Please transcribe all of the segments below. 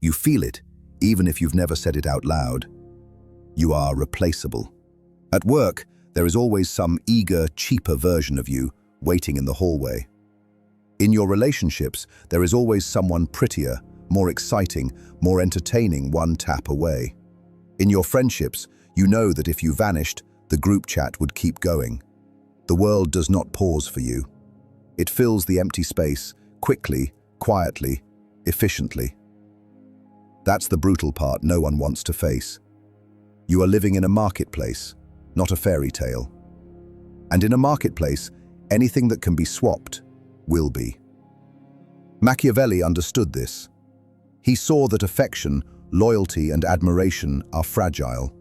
You feel it, even if you've never said it out loud. You are replaceable. At work, there is always some eager, cheaper version of you waiting in the hallway. In your relationships, there is always someone prettier, more exciting, more entertaining one tap away. In your friendships, you know that if you vanished, the group chat would keep going. The world does not pause for you. It fills the empty space, quickly, quietly, efficiently. That's the brutal part no one wants to face. You are living in a marketplace, not a fairy tale. And in a marketplace, anything that can be swapped will be. Machiavelli understood this. He saw that affection, loyalty, and admiration are fragile.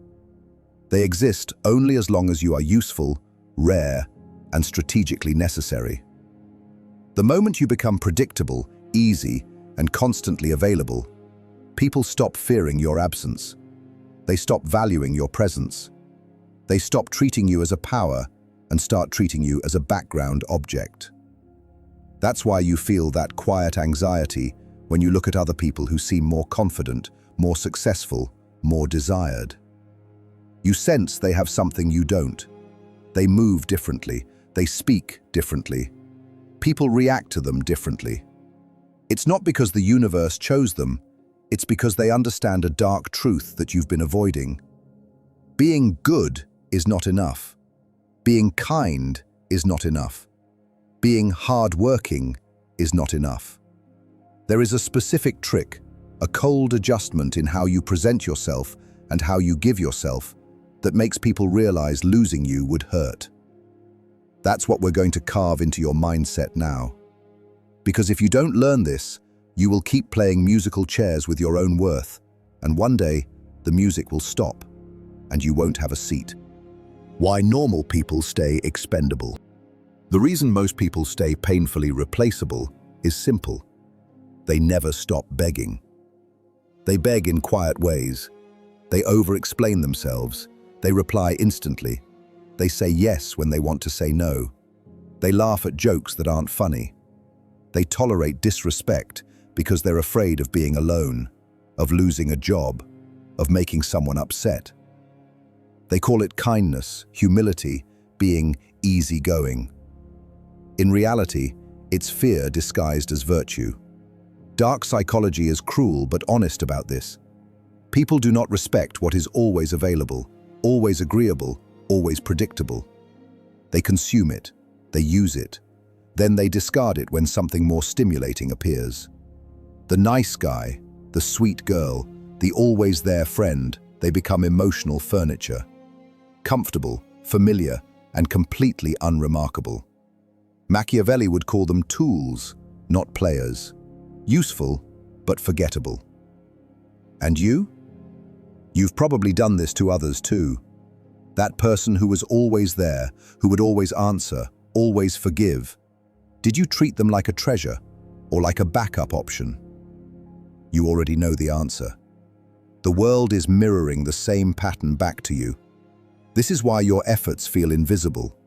They exist only as long as you are useful, rare, and strategically necessary. The moment you become predictable, easy, and constantly available, people stop fearing your absence. They stop valuing your presence. They stop treating you as a power and start treating you as a background object. That's why you feel that quiet anxiety when you look at other people who seem more confident, more successful, more desired. You sense they have something you don't. They move differently. They speak differently. People react to them differently. It's not because the universe chose them. It's because they understand a dark truth that you've been avoiding. Being good is not enough. Being kind is not enough. Being hardworking is not enough. There is a specific trick, a cold adjustment in how you present yourself and how you give yourself that makes people realize losing you would hurt. That's what we're going to carve into your mindset now. Because if you don't learn this, you will keep playing musical chairs with your own worth, and one day, the music will stop, and you won't have a seat. Why normal people stay expendable. The reason most people stay painfully replaceable is simple. They never stop begging. They beg in quiet ways. They over-explain themselves. They reply instantly. They say yes when they want to say no. They laugh at jokes that aren't funny. They tolerate disrespect because they're afraid of being alone, of losing a job, of making someone upset. They call it kindness, humility, being easygoing. In reality, it's fear disguised as virtue. Dark psychology is cruel but honest about this. People do not respect what is always available, always agreeable, always predictable. They consume it, they use it, then they discard it when something more stimulating appears. The nice guy, the sweet girl, the always there friend, they become emotional furniture. Comfortable, familiar, and completely unremarkable. Machiavelli would call them tools, not players. Useful, but forgettable. And you? You've probably done this to others too. That person who was always there, who would always answer, always forgive. Did you treat them like a treasure or like a backup option? You already know the answer. The world is mirroring the same pattern back to you. This is why your efforts feel invisible.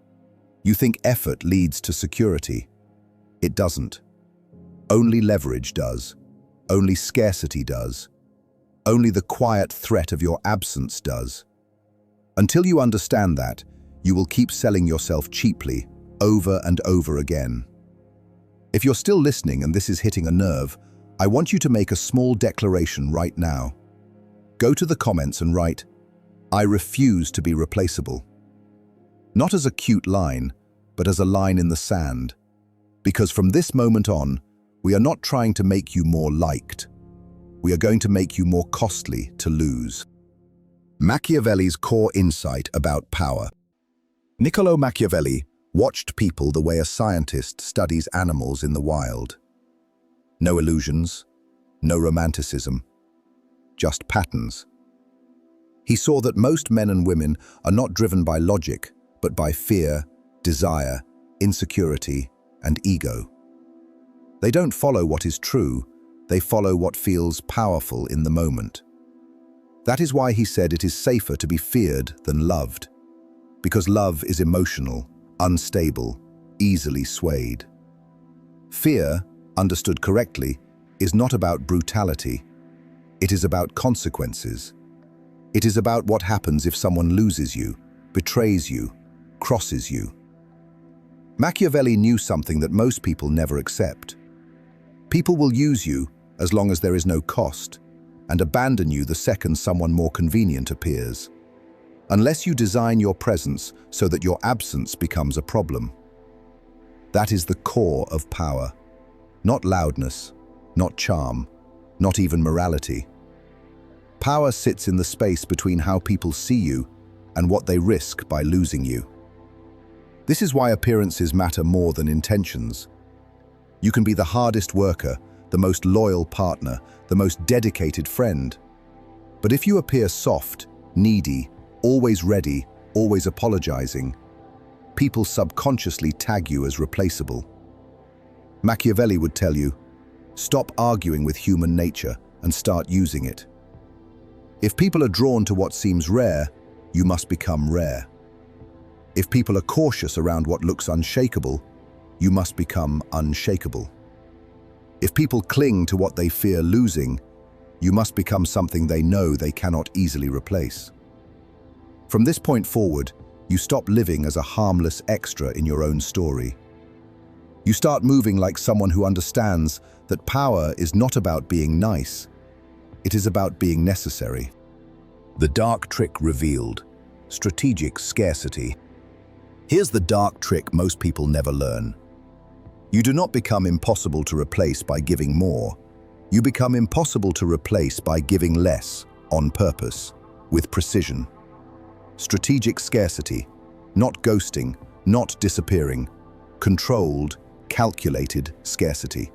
You think effort leads to security. It doesn't. Only leverage does. Only scarcity does. Only the quiet threat of your absence does. Until you understand that, you will keep selling yourself cheaply, over and over again. If you're still listening and this is hitting a nerve, I want you to make a small declaration right now. Go to the comments and write, "I refuse to be replaceable." Not as a cute line, but as a line in the sand. Because from this moment on, we are not trying to make you more liked. We are going to make you more costly to lose. Machiavelli's core insight about power. Niccolo Machiavelli watched people the way a scientist studies animals in the wild. No illusions, no romanticism, just patterns. He saw that most men and women are not driven by logic, but by fear, desire, insecurity, and ego. They don't follow what is true, they follow what feels powerful in the moment. That is why he said it is safer to be feared than loved, because love is emotional, unstable, easily swayed. Fear, understood correctly, is not about brutality. It is about consequences. It is about what happens if someone loses you, betrays you, crosses you. Machiavelli knew something that most people never accept. People will use you as long as there is no cost, and abandon you the second someone more convenient appears. Unless you design your presence so that your absence becomes a problem. That is the core of power. Not loudness, not charm, not even morality. Power sits in the space between how people see you and what they risk by losing you. This is why appearances matter more than intentions. You can be the hardest worker, the most loyal partner, the most dedicated friend. But if you appear soft, needy, always ready, always apologizing, people subconsciously tag you as replaceable. Machiavelli would tell you, stop arguing with human nature and start using it. If people are drawn to what seems rare, you must become rare. If people are cautious around what looks unshakable, you must become unshakable. If people cling to what they fear losing, you must become something they know they cannot easily replace. From this point forward, you stop living as a harmless extra in your own story. You start moving like someone who understands that power is not about being nice. It is about being necessary. The dark trick revealed. Strategic scarcity. Here's the dark trick most people never learn. You do not become impossible to replace by giving more. You become impossible to replace by giving less, on purpose, with precision. Strategic scarcity, not ghosting, not disappearing, controlled, calculated scarcity.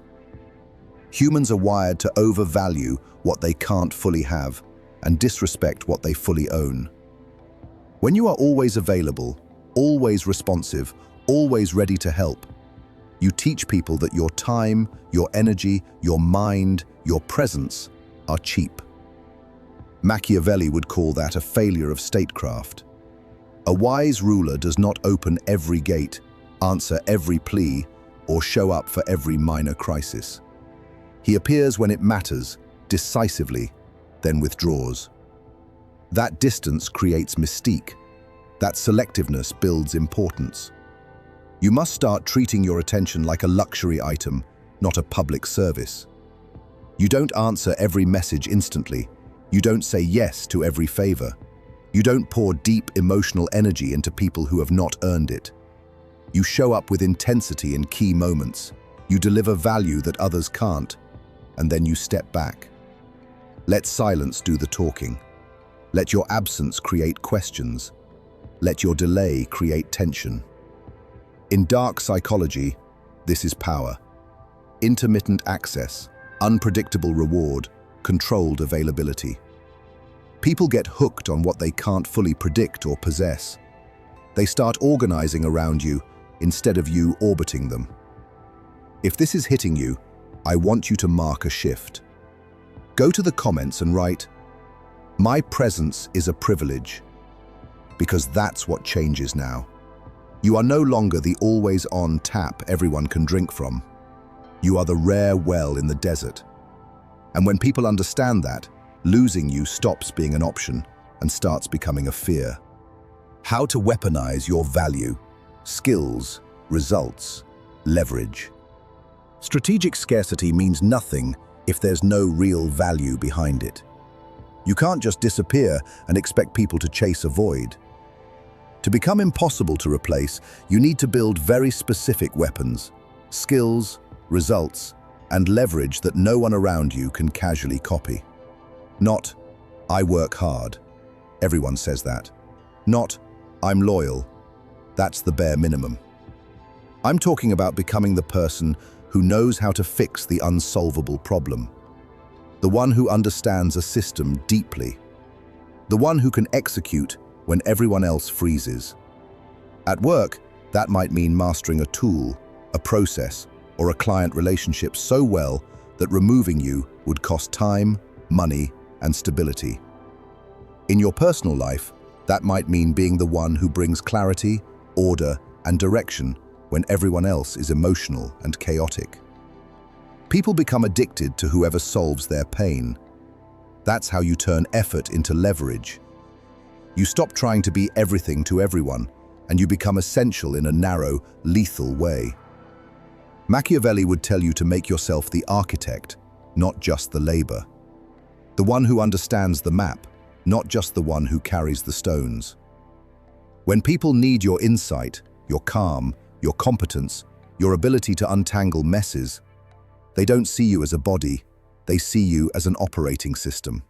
Humans are wired to overvalue what they can't fully have and disrespect what they fully own. When you are always available, always responsive, always ready to help, you teach people that your time, your energy, your mind, your presence are cheap. Machiavelli would call that a failure of statecraft. A wise ruler does not open every gate, answer every plea, or show up for every minor crisis. He appears when it matters, decisively, then withdraws. That distance creates mystique. That selectiveness builds importance. You must start treating your attention like a luxury item, not a public service. You don't answer every message instantly. You don't say yes to every favor. You don't pour deep emotional energy into people who have not earned it. You show up with intensity in key moments. You deliver value that others can't, and then you step back. Let silence do the talking. Let your absence create questions. Let your delay create tension. In dark psychology, this is power. Intermittent access, unpredictable reward, controlled availability. People get hooked on what they can't fully predict or possess. They start organizing around you instead of you orbiting them. If this is hitting you, I want you to mark a shift. Go to the comments and write, "My presence is a privilege," because that's what changes now. You are no longer the always-on tap everyone can drink from. You are the rare well in the desert. And when people understand that, losing you stops being an option and starts becoming a fear. How to weaponize your value, skills, results, leverage. Strategic scarcity means nothing if there's no real value behind it. You can't just disappear and expect people to chase a void. To become impossible to replace, you need to build very specific weapons, skills, results, and leverage that no one around you can casually copy. Not, "I work hard." Everyone says that. Not, "I'm loyal." That's the bare minimum. I'm talking about becoming the person who knows how to fix the unsolvable problem. The one who understands a system deeply. The one who can execute when everyone else freezes. At work, that might mean mastering a tool, a process, or a client relationship so well that removing you would cost time, money, and stability. In your personal life, that might mean being the one who brings clarity, order, and direction when everyone else is emotional and chaotic. People become addicted to whoever solves their pain. That's how you turn effort into leverage. You stop trying to be everything to everyone, and you become essential in a narrow, lethal way. Machiavelli would tell you to make yourself the architect, not just the labor. The one who understands the map, not just the one who carries the stones. When people need your insight, your calm, your competence, your ability to untangle messes, they don't see you as a body, they see you as an operating system.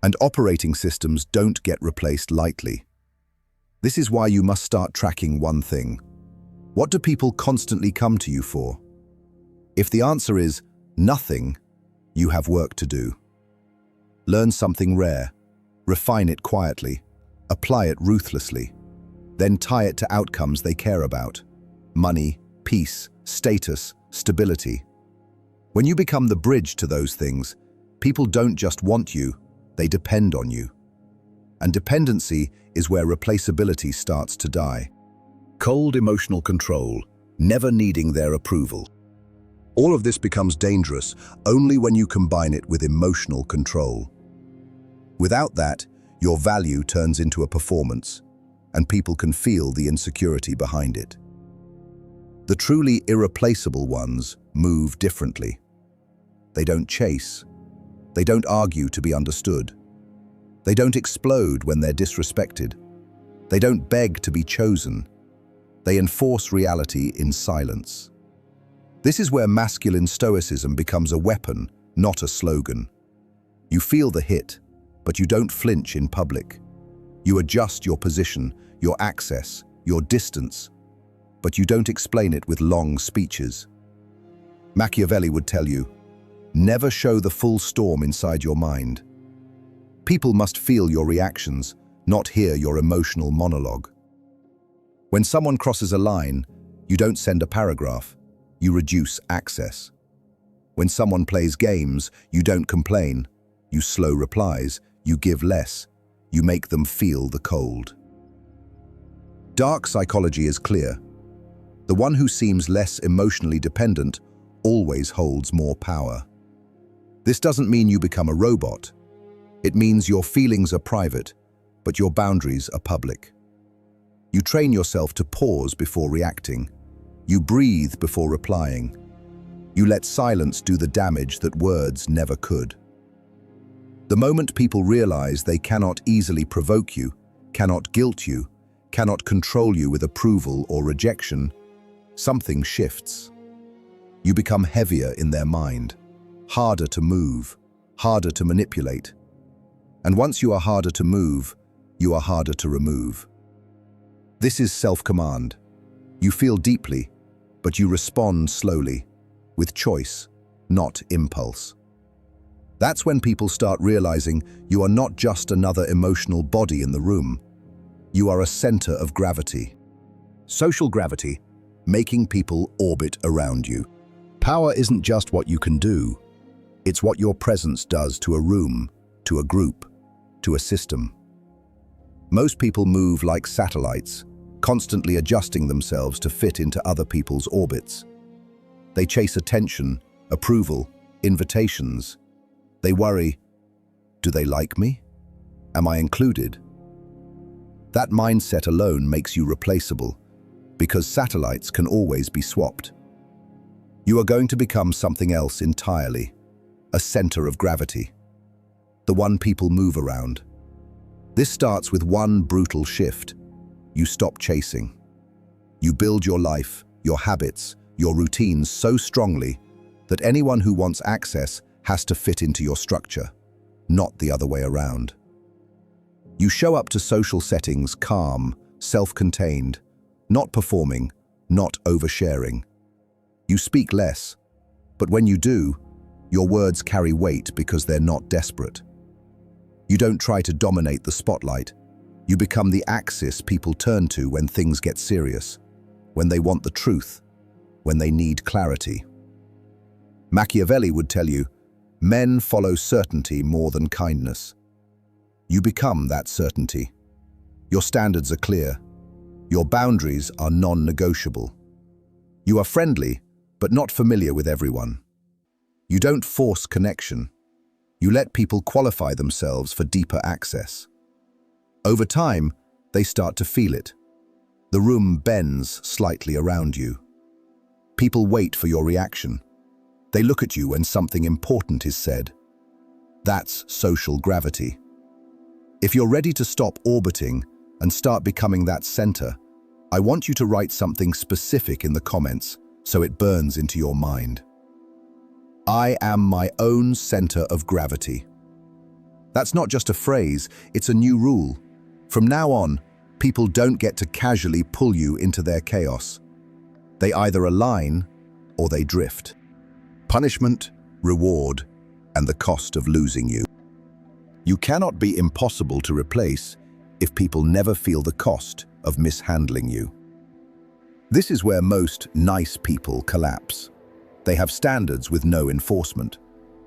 And operating systems don't get replaced lightly. This is why you must start tracking one thing. What do people constantly come to you for? If the answer is nothing, you have work to do. Learn something rare, refine it quietly, apply it ruthlessly, then tie it to outcomes they care about: money, peace, status, stability. When you become the bridge to those things, people don't just want you, they depend on you. And dependency is where replaceability starts to die. Cold emotional control, never needing their approval. All of this becomes dangerous only when you combine it with emotional control. Without that, your value turns into a performance, and people can feel the insecurity behind it. The truly irreplaceable ones move differently. They don't chase. They don't argue to be understood. They don't explode when they're disrespected. They don't beg to be chosen. They enforce reality in silence. This is where masculine stoicism becomes a weapon, not a slogan. You feel the hit, but you don't flinch in public. You adjust your position, your access, your distance, but you don't explain it with long speeches. Machiavelli would tell you, never show the full storm inside your mind. People must feel your reactions, not hear your emotional monologue. When someone crosses a line, you don't send a paragraph, you reduce access. When someone plays games, you don't complain, you slow replies, you give less, you make them feel the cold. Dark psychology is clear. The one who seems less emotionally dependent always holds more power. This doesn't mean you become a robot. It means your feelings are private, but your boundaries are public. You train yourself to pause before reacting. You breathe before replying. You let silence do the damage that words never could. The moment people realize they cannot easily provoke you, cannot guilt you, cannot control you with approval or rejection, something shifts. You become heavier in their mind, harder to move, harder to manipulate. And once you are harder to move, you are harder to remove. This is self-command. You feel deeply, but you respond slowly, with choice, not impulse. That's when people start realizing you are not just another emotional body in the room. You are a center of gravity. Social gravity, making people orbit around you. Power isn't just what you can do. It's what your presence does to a room, to a group, to a system. Most people move like satellites, constantly adjusting themselves to fit into other people's orbits. They chase attention, approval, invitations. They worry, do they like me? Am I included? That mindset alone makes you replaceable, because satellites can always be swapped. You are going to become something else entirely, a center of gravity, the one people move around. This starts with one brutal shift. You stop chasing. You build your life, your habits, your routines so strongly that anyone who wants access has to fit into your structure, not the other way around. You show up to social settings calm, self-contained, not performing, not oversharing. You speak less, but when you do, your words carry weight because they're not desperate. You don't try to dominate the spotlight. You become the axis people turn to when things get serious, when they want the truth, when they need clarity. Machiavelli would tell you, men follow certainty more than kindness. You become that certainty. Your standards are clear. Your boundaries are non-negotiable. You are friendly, but not familiar with everyone. You don't force connection. You let people qualify themselves for deeper access. Over time, they start to feel it. The room bends slightly around you. People wait for your reaction. They look at you when something important is said. That's social gravity. If you're ready to stop orbiting and start becoming that center, I want you to write something specific in the comments so it burns into your mind. I am my own center of gravity. That's not just a phrase, it's a new rule. From now on, people don't get to casually pull you into their chaos. They either align or they drift. Punishment, reward, and the cost of losing you. You cannot be impossible to replace if people never feel the cost of mishandling you. This is where most nice people collapse. They have standards with no enforcement.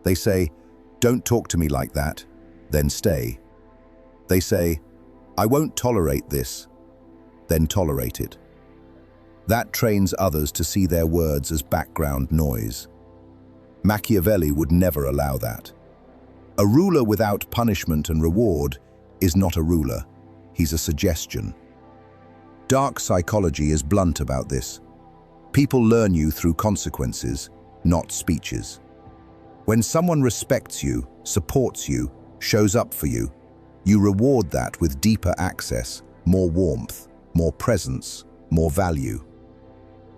They say, "Don't talk to me like that," then stay. They say, "I won't tolerate this," then tolerate it. That trains others to see their words as background noise. Machiavelli would never allow that. A ruler without punishment and reward is not a ruler, he's a suggestion. Dark psychology is blunt about this. People learn you through consequences, not speeches. When someone respects you, supports you, shows up for you, you reward that with deeper access, more warmth, more presence, more value.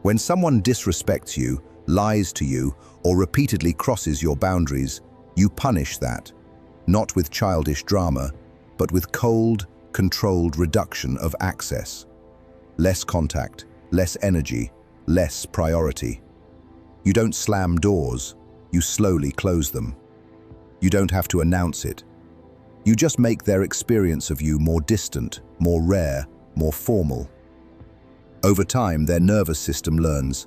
When someone disrespects you, lies to you, or repeatedly crosses your boundaries, you punish that, not with childish drama, but with cold, controlled reduction of access. Less contact, less energy, less priority. You don't slam doors, you slowly close them. You don't have to announce it. You just make their experience of you more distant, more rare, more formal. Over time, their nervous system learns.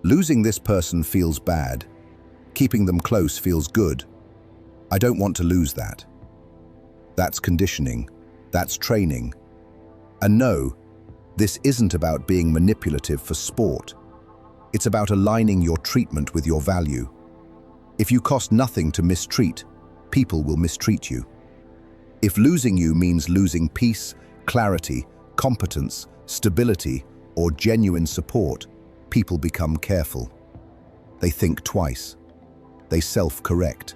Losing this person feels bad. Keeping them close feels good. I don't want to lose that. That's conditioning. That's training. And no, this isn't about being manipulative for sport. It's about aligning your treatment with your value. If you cost nothing to mistreat, people will mistreat you. If losing you means losing peace, clarity, competence, stability, or genuine support, people become careful. They think twice. They self-correct.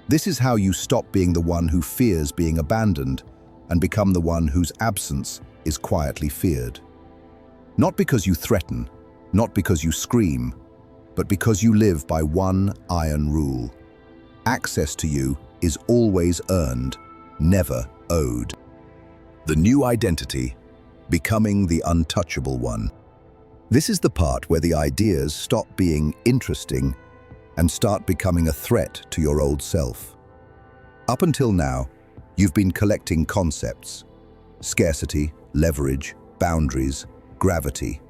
This is how you stop being the one who fears being abandoned and become the one whose absence is quietly feared. Not because you threaten, not because you scream, but because you live by one iron rule. Access to you is always earned, never owed. The new identity, becoming the untouchable one. This is the part where the ideas stop being interesting and start becoming a threat to your old self. Up until now, you've been collecting concepts: scarcity, leverage, boundaries, gravity.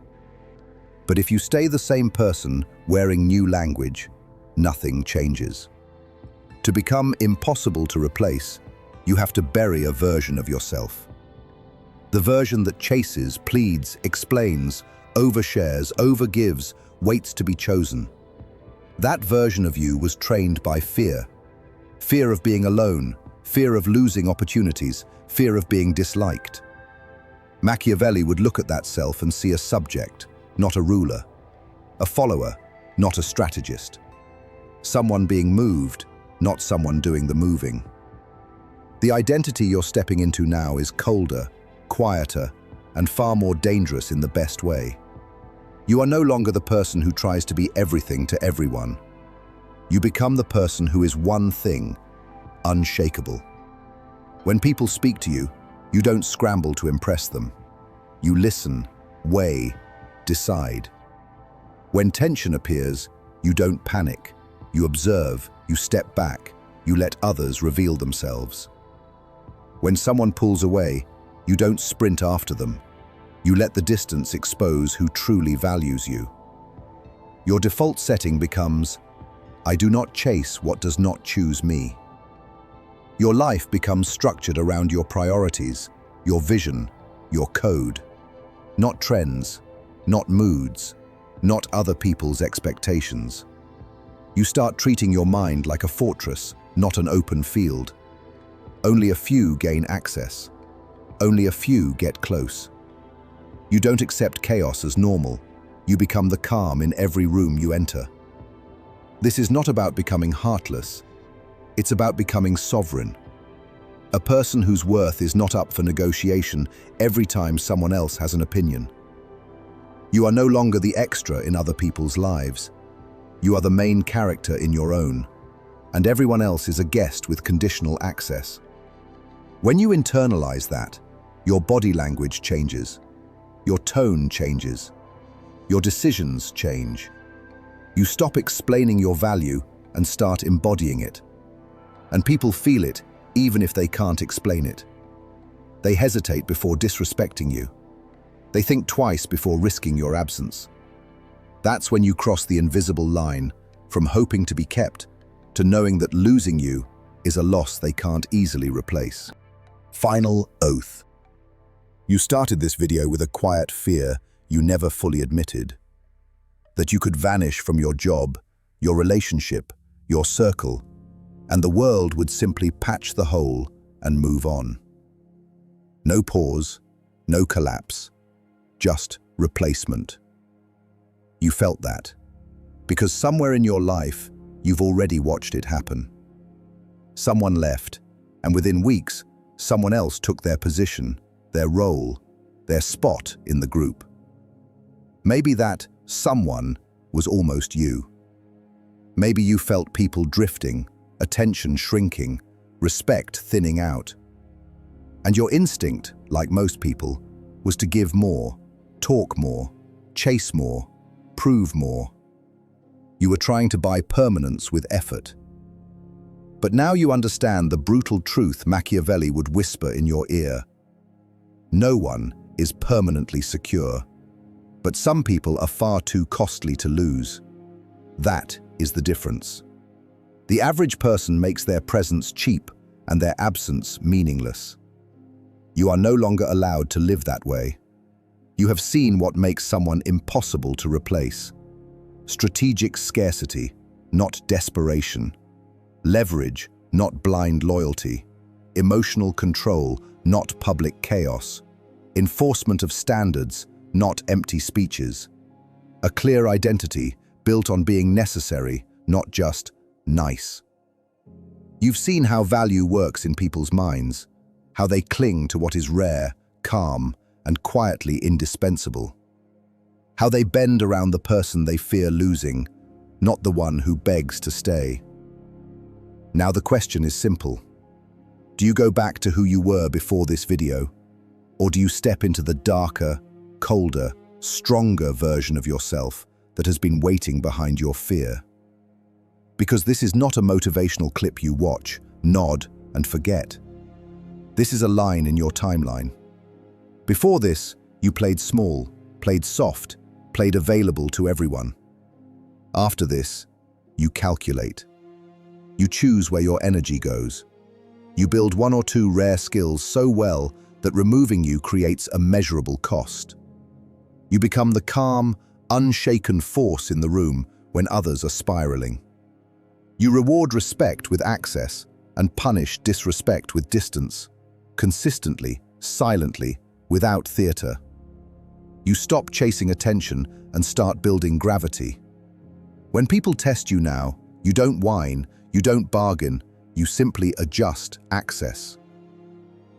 But if you stay the same person wearing new language, nothing changes. To become impossible to replace, you have to bury a version of yourself. The version that chases, pleads, explains, overshares, overgives, waits to be chosen. That version of you was trained by fear. Fear of being alone, fear of losing opportunities, fear of being disliked. Machiavelli would look at that self and see a subject, not a ruler. A follower, not a strategist. Someone being moved, not someone doing the moving. The identity you're stepping into now is colder, quieter, and far more dangerous in the best way. You are no longer the person who tries to be everything to everyone. You become the person who is one thing, unshakable. When people speak to you, you don't scramble to impress them. You listen, weigh, decide. When tension appears, you don't panic. You observe, you step back, you let others reveal themselves. When someone pulls away, you don't sprint after them. You let the distance expose who truly values you. Your default setting becomes, I do not chase what does not choose me. Your life becomes structured around your priorities, your vision, your code. Not trends, not moods, not other people's expectations. You start treating your mind like a fortress, not an open field. Only a few gain access. Only a few get close. You don't accept chaos as normal. You become the calm in every room you enter. This is not about becoming heartless. It's about becoming sovereign. A person whose worth is not up for negotiation every time someone else has an opinion. You are no longer the extra in other people's lives. You are the main character in your own, and everyone else is a guest with conditional access. When you internalize that, your body language changes, your tone changes, your decisions change. You stop explaining your value and start embodying it. And people feel it even if they can't explain it. They hesitate before disrespecting you. They think twice before risking your absence. That's when you cross the invisible line from hoping to be kept to knowing that losing you is a loss they can't easily replace. Final oath. You started this video with a quiet fear you never fully admitted. That you could vanish from your job, your relationship, your circle, and the world would simply patch the hole and move on. No pause, no collapse, just replacement. You felt that, because somewhere in your life, you've already watched it happen. Someone left, and within weeks, someone else took their position, their role, their spot in the group. Maybe that someone was almost you. Maybe you felt people drifting, attention shrinking, respect thinning out. And your instinct, like most people, was to give more, talk more, chase more, prove more. You were trying to buy permanence with effort. But now you understand the brutal truth Machiavelli would whisper in your ear. No one is permanently secure, but some people are far too costly to lose. That is the difference. The average person makes their presence cheap and their absence meaningless. You are no longer allowed to live that way. You have seen what makes someone impossible to replace. Strategic scarcity, not desperation. Leverage, not blind loyalty. Emotional control, not public chaos. Enforcement of standards, not empty speeches. A clear identity built on being necessary, not just nice. You've seen how value works in people's minds, how they cling to what is rare, calm, and quietly indispensable. How they bend around the person they fear losing, not the one who begs to stay. Now the question is simple. Do you go back to who you were before this video? Or do you step into the darker, colder, stronger version of yourself that has been waiting behind your fear? Because this is not a motivational clip you watch, nod, and forget. This is a line in your timeline. Before this, you played small, played soft, played available to everyone. After this, you calculate. You choose where your energy goes. You build one or two rare skills so well that removing you creates a measurable cost. You become the calm, unshaken force in the room when others are spiraling. You reward respect with access and punish disrespect with distance, consistently, silently, without theater. You stop chasing attention and start building gravity. When people test you now, you don't whine, you don't bargain, you simply adjust access.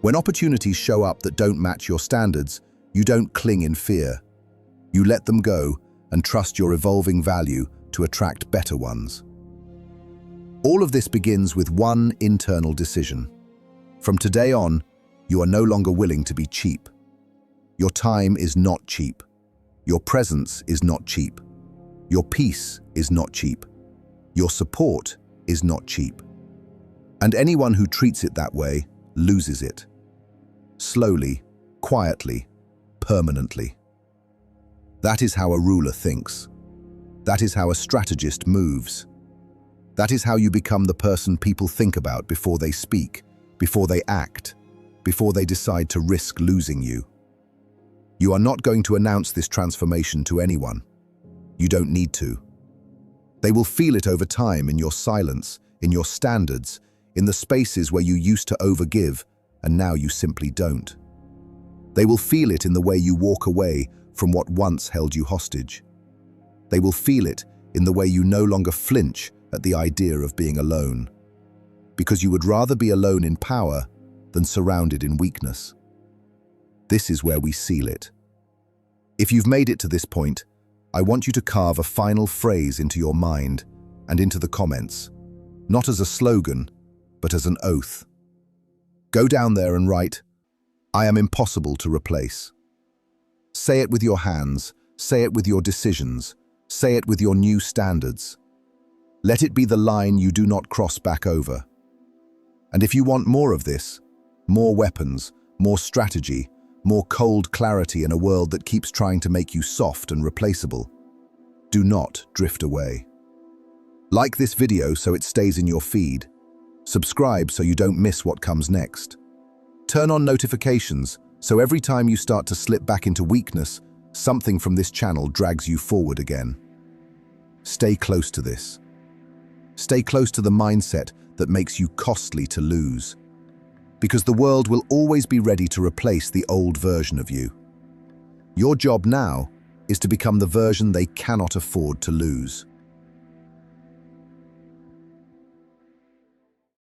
When opportunities show up that don't match your standards, you don't cling in fear. You let them go and trust your evolving value to attract better ones. All of this begins with one internal decision. From today on, you are no longer willing to be cheap. Your time is not cheap. Your presence is not cheap. Your peace is not cheap. Your support is not cheap. And anyone who treats it that way loses it. Slowly, quietly, permanently. That is how a ruler thinks. That is how a strategist moves. That is how you become the person people think about before they speak, before they act, before they decide to risk losing you. You are not going to announce this transformation to anyone. You don't need to. They will feel it over time in your silence, in your standards, in the spaces where you used to overgive and now you simply don't. They will feel it in the way you walk away from what once held you hostage. They will feel it in the way you no longer flinch at the idea of being alone, because you would rather be alone in power than surrounded in weakness. This is where we seal it. If you've made it to this point, I want you to carve a final phrase into your mind and into the comments, not as a slogan, but as an oath. Go down there and write, "I am impossible to replace." Say it with your hands, say it with your decisions, say it with your new standards. Let it be the line you do not cross back over. And if you want more of this, more weapons, more strategy, more cold clarity in a world that keeps trying to make you soft and replaceable, do not drift away. Like this video so it stays in your feed. Subscribe so you don't miss what comes next. Turn on notifications so every time you start to slip back into weakness, something from this channel drags you forward again. Stay close to this. Stay close to the mindset that makes you costly to lose. Because the world will always be ready to replace the old version of you. Your job now is to become the version they cannot afford to lose.